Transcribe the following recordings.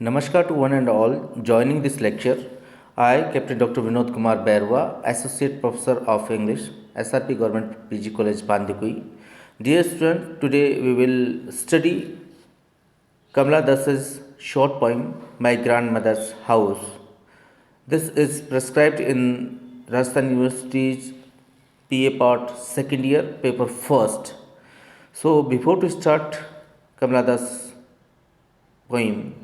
Namaskar to one and all. Joining this lecture, I, Captain Dr. Vinod Kumar Bairwa, Associate Professor of English, SRP Government PG College, Pandikui. Dear student, today we will study Kamala Das's short poem, My Grandmother's House. This is prescribed in Rajasthan University's PA Part second year, paper first. So before to start Kamala Das poem,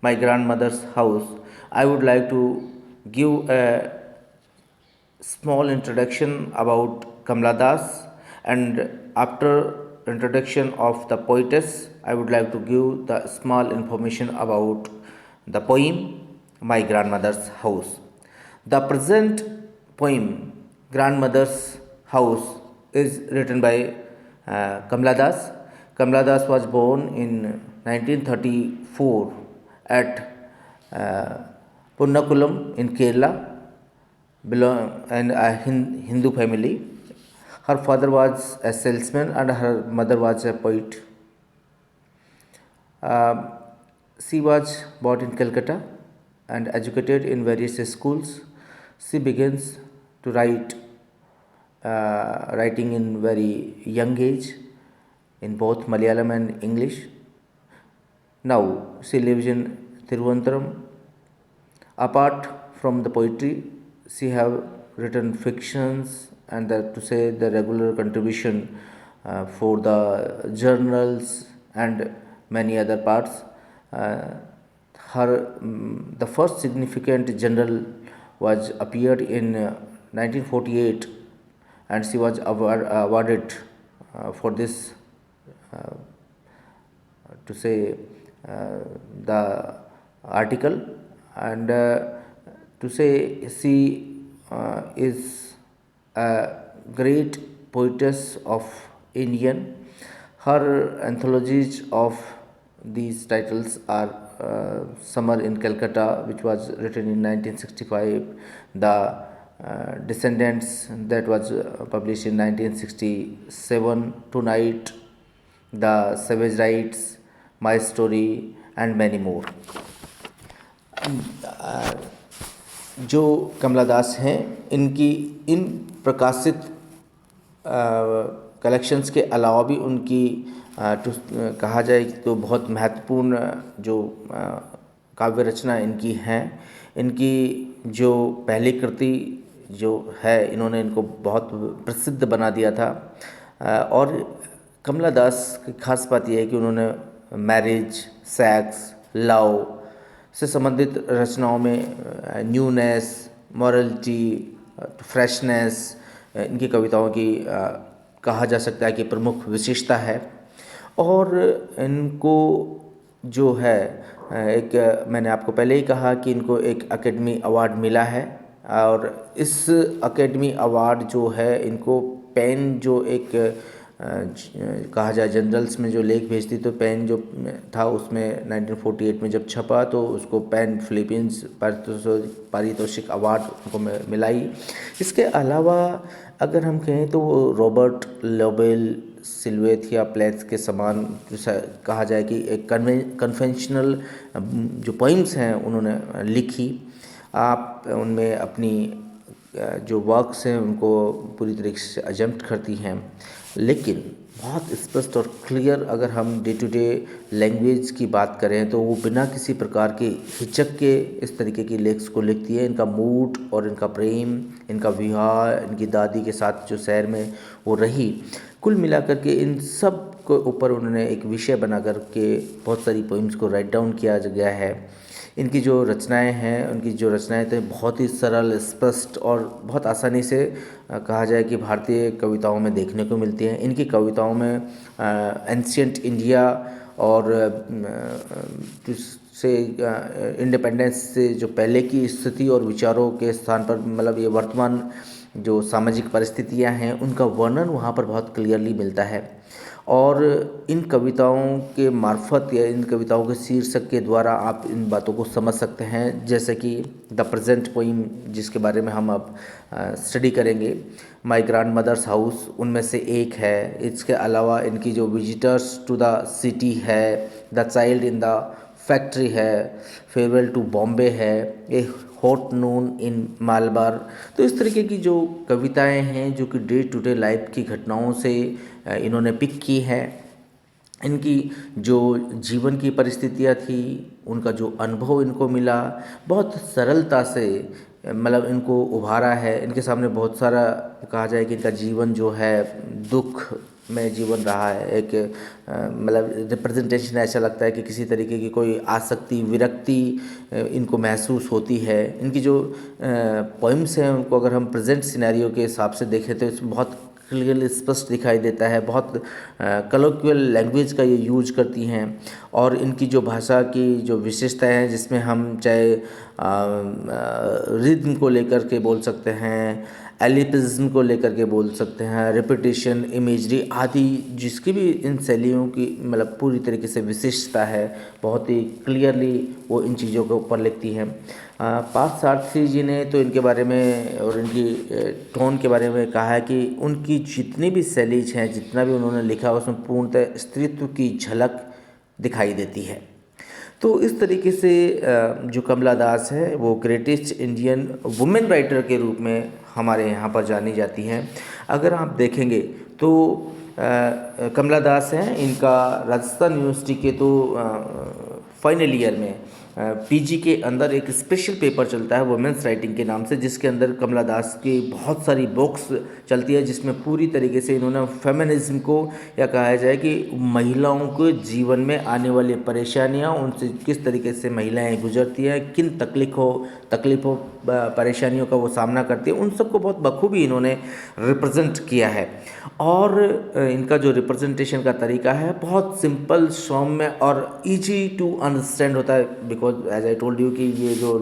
My Grandmother's House, I would like to give a small introduction about Kamala Das, and after introduction of the poetess, I would like to give the small information about the poem My Grandmother's House. The present poem Grandmother's House is written by Kamala Das. Kamala Das was born in 1934 at Punnakulam in Kerala, belong and a Hindu family. Her father was a salesman and her mother was a poet. She was born in Calcutta and educated in various schools. She begins to writing in very young age in both Malayalam and English. Now she lives in Thiruvananthapuram. Apart from the poetry, she have written fictions and to say the regular contribution for the journals and many other parts. The first significant journal was appeared in 1948, and she was awarded for this uh, to say the article, and to say she is a great poetess of Indian. Her anthologies of these titles are Summer in Calcutta, which was written in 1965, The Descendants, that was published in 1967, Tonight, The Savage Rights, My Story, and many more. जो कमला दास हैं, इनकी इन प्रकाशित collections के अलावा भी उनकी कहा जाए तो बहुत महत्वपूर्ण जो काव्य रचना इनकी हैं। इनकी जो पहली कृति जो है, इन्होंने इनको बहुत प्रसिद्ध बना दिया था। और कमला दास की खास बात यह है कि उन्होंने मैरिज, सेक्स, लव से संबंधित रचनाओं में न्यूनेस, मॉरलिटी, फ्रेशनेस इनकी कविताओं की कहा जा सकता है कि प्रमुख विशेषता है। और इनको जो है एक, मैंने आपको पहले ही कहा कि इनको एक एकेडमी अवार्ड मिला है, और इस एकेडमी अवार्ड जो है इनको पेन जो एक कहा जाए जनरल्स में जो लेख भेजती, तो पेन जो था उसमें 1948 में जब छपा तो उसको पेन फिलीपींस पारितोषिक अवार्ड उनको मिलाई। इसके अलावा अगर हम कहें तो वो रॉबर्ट लोबेल, सिल्वेथिया प्लेथ के समान कहा जाए कि एक कन्वेंशनल जो पोइम्स हैं उन्होंने लिखी। आप उनमें अपनी जो वर्क्स हैं उनको पूरी तरीके से अजम्प्ट करती हैं, लेकिन बहुत स्पष्ट और क्लियर अगर हम डे टू डे लैंग्वेज की बात करें तो वो बिना किसी प्रकार के हिचक के इस तरीके की लेख्स को लिखती है। इनका मूड और इनका प्रेम, इनका विवाह, इनकी दादी के साथ जो शहर में वो रही, कुल मिलाकर के इन सब के ऊपर उन्होंने एक विषय बना कर के बहुत सारी पोइम्स को राइट डाउन किया गया है। इनकी जो रचनाएं हैं, उनकी जो रचनाएं थे बहुत ही सरल, स्पष्ट और बहुत आसानी से कहा जाए कि भारतीय कविताओं में देखने को मिलती हैं। इनकी कविताओं में एंशिएंट इंडिया और से इंडिपेंडेंस से जो पहले की स्थिति और विचारों के स्थान पर, मतलब ये वर्तमान जो सामाजिक परिस्थितियां हैं उनका वर्णन वहाँ पर बहुत क्लियरली मिलता है। और इन कविताओं के मार्फत या इन कविताओं के शीर्षक के द्वारा आप इन बातों को समझ सकते हैं, जैसे कि द प्रेजेंट पोइम जिसके बारे में हम अब स्टडी करेंगे, माय ग्रैंड मदर्स हाउस उनमें से एक है। इसके अलावा इनकी जो विजिटर्स टू द सिटी है, the child in the factory है, फेयरवेल टू बॉम्बे है, ए हॉट नून इन मालबार। तो इस तरीके की जो कविताएं हैं जो कि डे टू डे लाइफ की घटनाओं से इन्होंने पिक की है। इनकी जो जीवन की परिस्थितियाँ थी, उनका जो अनुभव इनको मिला, बहुत सरलता से मतलब इनको उभारा है। इनके सामने बहुत सारा कहा जाए कि इनका जीवन जो है दुख में जीवन रहा है। एक मतलब रिप्रेजेंटेशन ऐसा लगता है कि किसी तरीके की कोई आसक्ति, विरक्ति इनको महसूस होती है। इनकी जो पोइम्स हैं उनको अगर हम प्रेजेंट सिनेरियो के हिसाब से देखें तो इसमें बहुत क्लियरली स्पष्ट दिखाई देता है। बहुत कलोक्वियल लैंग्वेज का ये यूज करती हैं और इनकी जो भाषा की जो विशेषताएं हैं, जिसमें हम चाहे रिद्म को लेकर के बोल सकते हैं, एलिपिज्म को लेकर के बोल सकते हैं, रिपीटिशन, इमेजरी आदि, जिसकी भी इन शैलियों की मतलब पूरी तरीके से विशिष्टता है, बहुत ही क्लियरली वो इन चीज़ों के ऊपर लिखती हैं। पार्थसारथी जी ने तो इनके बारे में और इनकी टोन के बारे में कहा है कि उनकी जितनी भी शैलीज हैं, जितना भी उन्होंने लिखा उसमें पूर्णतः स्त्रीत्व की झलक दिखाई देती है। तो इस तरीके से जो कमला दास है वो ग्रेटेस्ट इंडियन वुमेन राइटर के रूप में हमारे यहाँ पर जानी जाती हैं। अगर आप देखेंगे तो कमला दास हैं, इनका राजस्थान यूनिवर्सिटी के तो फाइनल ईयर में पीजी के अंदर एक स्पेशल पेपर चलता है वुमेन्स राइटिंग के नाम से, जिसके अंदर कमला दास की बहुत सारी बुक्स चलती है, जिसमें पूरी तरीके से इन्होंने फेमिनिज्म को, या कहा जाए कि महिलाओं के जीवन में आने वाली परेशानियां, उनसे किस तरीके से महिलाएं गुजरती हैं, किन तकलीफ़ों परेशानियों का वो सामना करती है, उन सबको बहुत बखूबी इन्होंने रिप्रेजेंट किया है। और इनका जो रिप्रेजेंटेशन का तरीका है बहुत सिंपल, सौम्य और इजी टू अंडरस्टैंड होता है। Because as I told you कि ये जो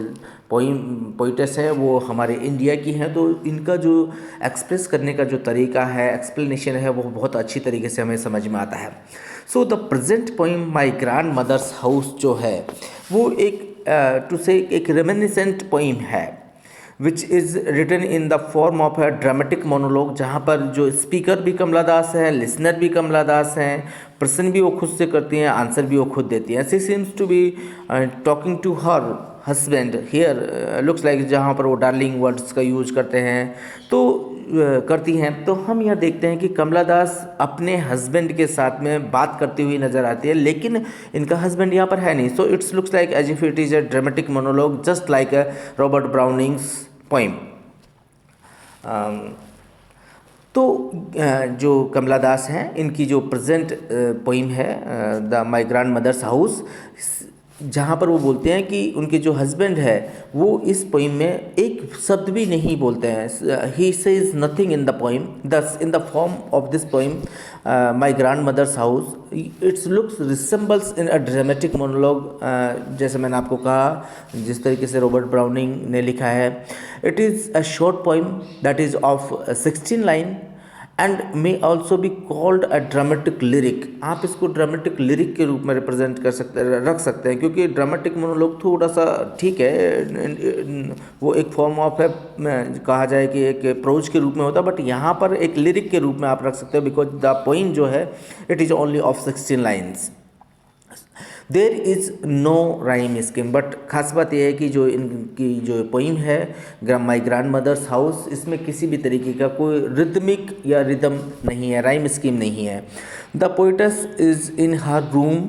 पोइटेस हैं वो हमारे इंडिया की हैं, तो इनका जो एक्सप्रेस करने का जो तरीका है, एक्सप्लेनेशन है, वो बहुत अच्छी तरीके से हमें समझ में आता है। So the present poem my grandmother's house जो है वो एक टू से एक रेमिनिसेंट पोइम है, which is written in the form of a dramatic monologue, जहाँ पर जो स्पीकर भी कमला दास है, लिसनर भी कमला दास हैं, प्रश्न भी वो खुद से करती हैं, आंसर भी वो खुद देती हैं। She seems to be talking to her husband here looks like, जहाँ पर वो डार्लिंग वर्ड्स का यूज करते हैं तो करती हैं। तो हम यह देखते हैं कि कमला दास अपने हस्बैंड के साथ में बात करती हुई नज़र आती है, लेकिन इनका हस्बैंड यहाँ पर है नहीं। So it's looks like as if it is a dramatic monologue just like a Robert Browning's poem. तो जो कमला दास हैं, इनकी जो प्रेजेंट पोइम है the my grandmother's house, जहाँ पर वो बोलते हैं कि उनके जो हस्बैंड है वो इस पोइम में एक शब्द भी नहीं बोलते हैं। He says nothing in the poem, thus in the form of this poem my grandmother's house it's looks resembles in a dramatic monologue. जैसे मैंने आपको कहा, जिस तरीके से रॉबर्ट ब्राउनिंग ने लिखा है, it is a short poem that is of 16 line and may also be called a dramatic lyric. आप इसको ड्रामेटिक लिरिक के रूप में रिप्रेजेंट कर सकते रख सकते हैं, क्योंकि ड्रामेटिक मोनोलॉग थोड़ा सा ठीक है, वो एक फॉर्म ऑफ है, कहा जाए कि एक प्रोज के रूप में होता है, बट यहाँ पर एक लिरिक के रूप में आप रख सकते हो, बिकॉज द पोइम जो है it is only of 16 lines. There is no rhyme scheme, but खास बात यह है कि जो इनकी जो पोइम है माई ग्रैंड मदर्स हाउस, इसमें किसी भी तरीके का कोई रिदमिक या रिदम नहीं है, राइम स्कीम नहीं है। The poetess is in her room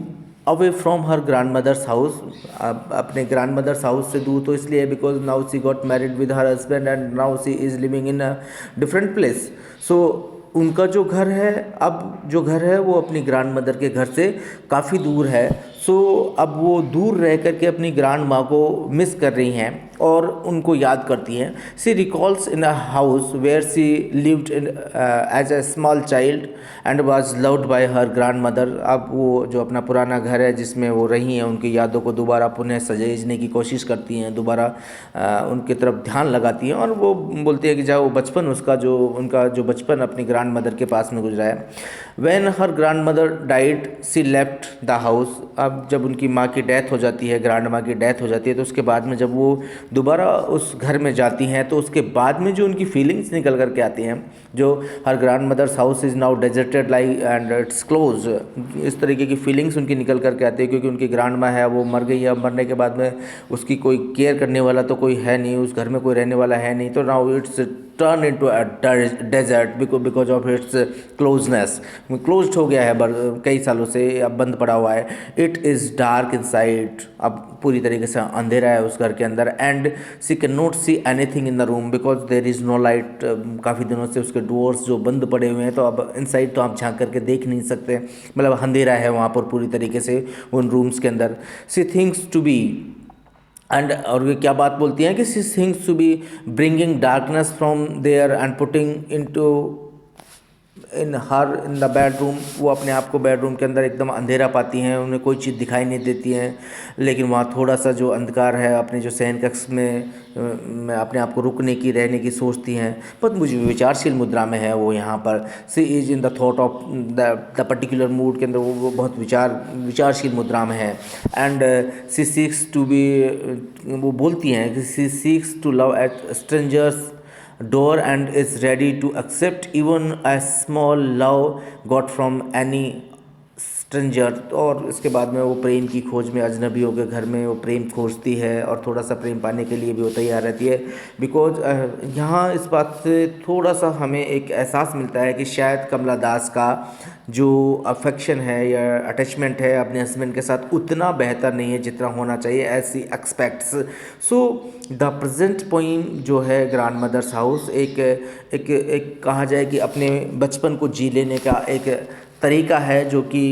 away from her grandmother's house. अपने ग्रैंड मदर्स हाउस से दूर तो इसलिए because now she got married with her husband and now she is living in a different place. So उनका जो घर है, अब जो घर है वो अपनी ग्रैंड मदर के घर से काफ़ी दूर है। सो अब वो दूर रह कर के अपनी ग्रैंड माँ को मिस कर रही हैं और उनको याद करती हैं। She recalls in a house where she lived as a small child and was loved by her grandmother. अब वो जो अपना पुराना घर है जिसमें वो रही हैं, उनकी यादों को दोबारा पुनः सहेजने की कोशिश करती हैं, दोबारा उनकी तरफ ध्यान लगाती हैं, और वो बोलती है कि जाओ बचपन उनका जो बचपन अपनी ग्रैंड मदर के पास में गुजरा है। When her grandmother died she left the house. अब जब उनकी माँ की डेथ हो जाती है, ग्रैंड माँ की डेथ हो जाती है, तो उसके बाद में जब वो दोबारा उस घर में जाती हैं तो उसके बाद में जो उनकी फीलिंग्स निकल कर के आती हैं, जो her grandmother's house is now deserted like and it's close, इस तरीके की फीलिंग्स उनकी निकल कर के आती है, क्योंकि उनकी ग्रैंड माँ है वो मर गई है। मरने के बाद में उसकी कोई केयर करने वाला तो कोई है नहीं, उस घर में कोई रहने वाला है नहीं, तो now it's turn into a desert because of its closeness, closed हो गया है कई सालों से, अब बंद पड़ा हुआ है। इट इज़ डार्क इनसाइड, अब पूरी तरीके से अंधेरा है उस घर के अंदर, and she can not see anything in the room because there is no light. काफ़ी दिनों से उसके डोर्स जो बंद पड़े हुए हैं, तो अब इनसाइड तो आप झांक करके देख नहीं सकते, मतलब अंधेरा है वहाँ पर पूरी तरीके से उन रूम्स के अंदर। She thinks to be and, और ये क्या बात बोलती हैं कि she thinks to be bringing darkness from there and putting into in the bedroom. वो अपने आप को बेडरूम के अंदर एकदम अंधेरा पाती हैं, उन्हें कोई चीज़ दिखाई नहीं देती हैं, लेकिन वहाँ थोड़ा सा जो अंधकार है अपने जो शयन कक्ष में अपने आप को रुकने की, रहने की सोचती हैं। बहुत मुझे विचारशील मुद्रा में है वो यहाँ पर। She is in the thought of the particular mood के अंदर वो बहुत विचारशील मुद्रा में है। And she seeks to be, वो बोलती हैं कि she seeks to love at strangers door and is ready to accept even a small love got from any stranger। और इसके बाद में वो प्रेम की खोज में, अजनबियों के घर में वो प्रेम खोजती है और थोड़ा सा प्रेम पाने के लिए भी वो तैयार रहती है। बिकॉज यहाँ इस बात से थोड़ा सा हमें एक एहसास मिलता है कि शायद कमला दास का जो अफेक्शन है या अटैचमेंट है अपने हस्बैंड के साथ उतना बेहतर नहीं है जितना होना चाहिए, ऐसी aspects. So the present poem जो है ग्रैंड मदर्स हाउस एक कहा जाए कि अपने बचपन को जी लेने का एक तरीका है, जो कि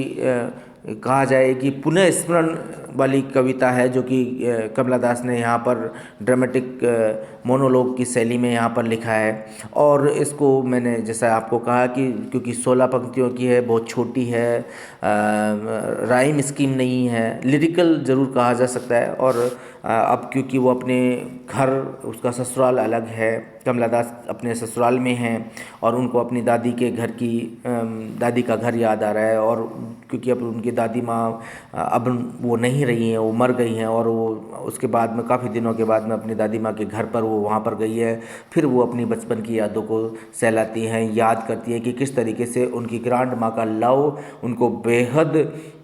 कहा जाए कि पुनः स्मरण वाली कविता है, जो कि कमला दास ने यहाँ पर ड्रामेटिक मोनोलॉग की शैली में यहाँ पर लिखा है। और इसको मैंने जैसा आपको कहा कि क्योंकि 16 पंक्तियों की है, बहुत छोटी है, राइम स्कीम नहीं है, लिरिकल ज़रूर कहा जा सकता है। और अब क्योंकि वो अपने घर, उसका ससुराल अलग है, कमला दास अपने ससुराल में हैं और उनको अपनी दादी के घर की दादी का घर याद आ रहा है। और क्योंकि अब उनकी दादी माँ अब वो नहीं रही हैं, वो मर गई हैं, और वो उसके बाद में काफ़ी दिनों के बाद में अपनी दादी माँ के घर पर वो वहाँ पर गई है। फिर वो अपनी बचपन की यादों को सहलाती हैं, याद करती हैं कि किस तरीके से उनकी ग्रांड माँ का लव उनको बेहद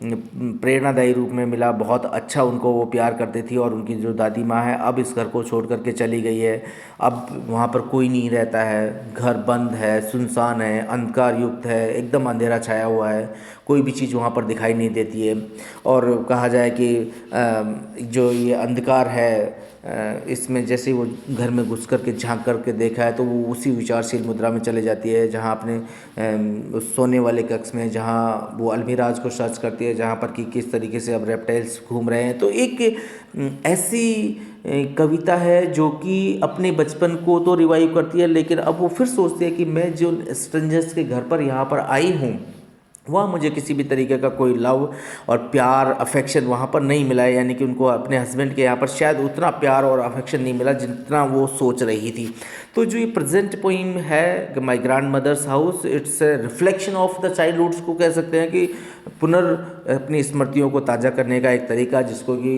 प्रेरणादायी रूप में मिला, बहुत अच्छा उनको वो प्यार करती थी। और उनकी जो दादी माँ है अब इस घर को छोड़ करके चली गई है, अब वहाँ पर कोई नहीं रहता है, घर बंद है, सुनसान है, अंधकार युक्त है, एकदम अंधेरा छाया हुआ है, कोई भी चीज़ वहाँ पर दिखाई नहीं देती है। और कहा जाए कि जो ये अंधकार है, इसमें जैसे वो घर में घुस कर के झांक करके देखा है तो वो उसी विचारशील मुद्रा में चले जाती है, जहाँ अपने उस सोने वाले कक्ष में, जहाँ वो अलमिराज को सर्च करती है, जहाँ पर कि किस तरीके से अब रेप्टाइल्स घूम रहे हैं। तो एक ऐसी कविता है जो कि अपने बचपन को तो रिवाइव करती है, लेकिन अब वो फिर सोचती है कि मैं जो स्ट्रेंजर्स के घर पर यहाँ पर आई हूँ, वहाँ मुझे किसी भी तरीके का कोई लव और प्यार, अफेक्शन वहाँ पर नहीं मिला है। यानी कि उनको अपने हस्बैंड के यहाँ पर शायद उतना प्यार और अफेक्शन नहीं मिला जितना वो सोच रही थी। तो जो ये प्रेजेंट पोइम है my grandmother's house, it's a reflection of the childhoods को कह सकते हैं कि अपनी स्मृतियों को ताज़ा करने का एक तरीका, जिसको कि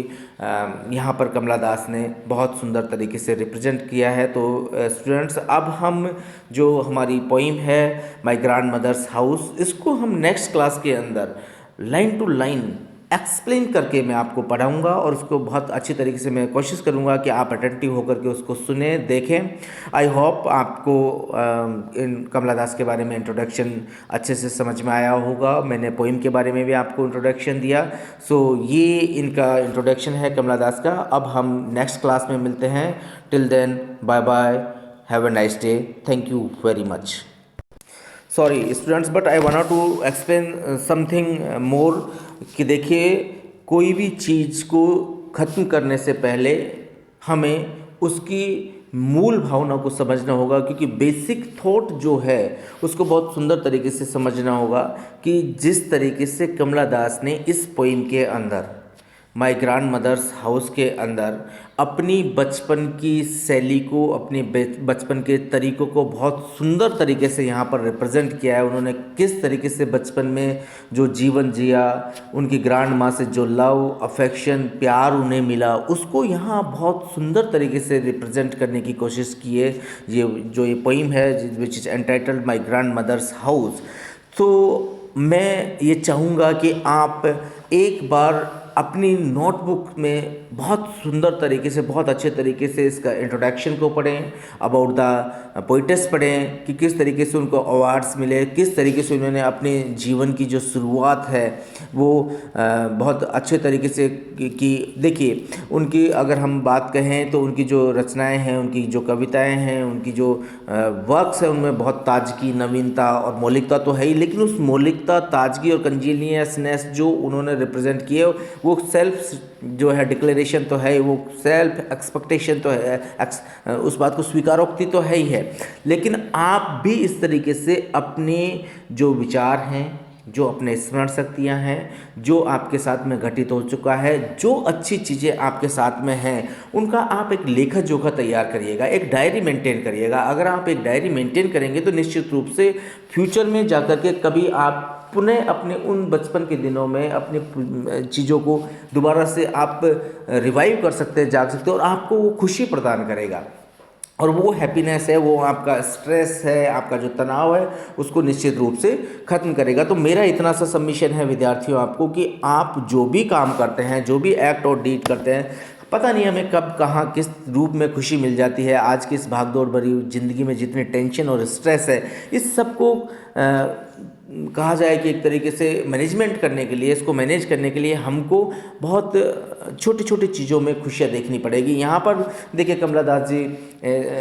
यहाँ पर कमला दास ने बहुत सुंदर तरीके से रिप्रेजेंट किया है। तो स्टूडेंट्स, अब हम जो हमारी पोइम है माई ग्रैंड मदर्स हाउस, इसको हम नेक्स्ट क्लास के अंदर लाइन टू लाइन एक्सप्लेन करके मैं आपको पढ़ाऊंगा, और उसको बहुत अच्छी तरीके से मैं कोशिश करूंगा कि आप अटेंटिव होकर के उसको सुने, देखें। आई होप आपको इन कमला दास के बारे में इंट्रोडक्शन अच्छे से समझ में आया होगा। मैंने पोइम के बारे में भी आपको इंट्रोडक्शन दिया। सो ये इनका इंट्रोडक्शन है कमला दास का। अब हम नेक्स्ट क्लास में मिलते हैं। Till then, bye bye, have a nice day, thank you very much. Sorry students, but I want to explain something more कि देखिए, कोई भी चीज़ को ख़त्म करने से पहले हमें उसकी मूल भावना को समझना होगा, क्योंकि बेसिक थॉट जो है उसको बहुत सुंदर तरीके से समझना होगा कि जिस तरीके से कमला दास ने इस पोइम के अंदर माय ग्रैंड मदर्स हाउस के अंदर अपनी बचपन की शैली को, अपने बचपन के तरीक़ों को बहुत सुंदर तरीके से यहाँ पर रिप्रेजेंट किया है। उन्होंने किस तरीके से बचपन में जो जीवन जिया, उनकी ग्रैंड माँ से जो लव, अफेक्शन, प्यार उन्हें मिला, उसको यहाँ बहुत सुंदर तरीके से रिप्रेजेंट करने की कोशिश की है। ये पोइम है which is entitled my grandmother's house. तो मैं ये चाहूँगा कि आप एक बार अपनी नोटबुक में बहुत सुंदर तरीके से, बहुत अच्छे तरीके से इसका इंट्रोडक्शन को पढ़ें, अबाउट द पोइटेस पढ़ें कि किस तरीके से उनको अवार्ड्स मिले, किस तरीके से उन्होंने अपने जीवन की जो शुरुआत है वो बहुत अच्छे तरीके से की। देखिए, उनकी अगर हम बात कहें तो उनकी जो रचनाएं हैं, उनकी जो कविताएं हैं, उनकी जो वर्क्स हैं, उनमें बहुत ताजगी, नवीनता और मौलिकता तो है ही, लेकिन उस मौलिकता, ताजगी और कंजीनियसनेस जो उन्होंने रिप्रेजेंट किए, वो सेल्फ जो है डिक्लेरेशन तो है, वो सेल्फ एक्सपेक्टेशन तो है, उस बात को स्वीकारोक्ति तो है ही है। लेकिन आप भी इस तरीके से अपने जो विचार हैं, जो अपने स्मरण शक्तियाँ हैं, जो आपके साथ में घटित हो चुका है, जो अच्छी चीज़ें आपके साथ में हैं, उनका आप एक लेखा जोखा तैयार करिएगा, एक डायरी मेंटेन करिएगा। अगर आप एक डायरी मेंटेन करेंगे तो निश्चित रूप से फ्यूचर में जाकर के कभी आप पुनः अपने उन बचपन के दिनों में अपनी चीज़ों को दोबारा से आप रिवाइव कर सकते हैं, जाग सकते हैं, और आपको वो खुशी प्रदान करेगा। और वो हैप्पीनेस है, वो आपका स्ट्रेस है, आपका जो तनाव है, उसको निश्चित रूप से ख़त्म करेगा। तो मेरा इतना सा सबमिशन है विद्यार्थियों आपको कि आप जो भी काम करते हैं, जो भी एक्ट और डीड करते हैं, पता नहीं हमें कब कहाँ किस रूप में खुशी मिल जाती है। आज की इस भागदौड़ भरी ज़िंदगी में जितनी टेंशन और स्ट्रेस है, इस सब को कहा जाए कि एक तरीके से मैनेजमेंट करने के लिए, इसको मैनेज करने के लिए हमको बहुत छोटी छोटी चीज़ों में खुशियाँ देखनी पड़ेगी। यहाँ पर देखिए, कमला Das ji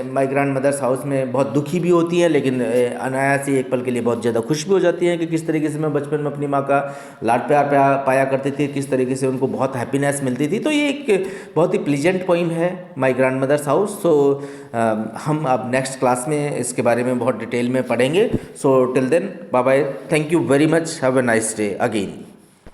my grandmother's house में बहुत दुखी भी होती है, लेकिन अनायास ही एक पल के लिए बहुत ज़्यादा खुश भी हो जाती हैं कि किस तरीके से मैं बचपन में अपनी माँ का लाड प्यार पाया करती थी, किस तरीके से उनको बहुत हैप्पीनेस मिलती थी। तो ये एक बहुत ही प्लीजेंट पोइम है, माय ग्रैंड मदर्स हाउस। सो हम अब नेक्स्ट क्लास में इसके बारे में बहुत डिटेल में पढ़ेंगे। So till then, bye bye, thank you very much, have a nice day again.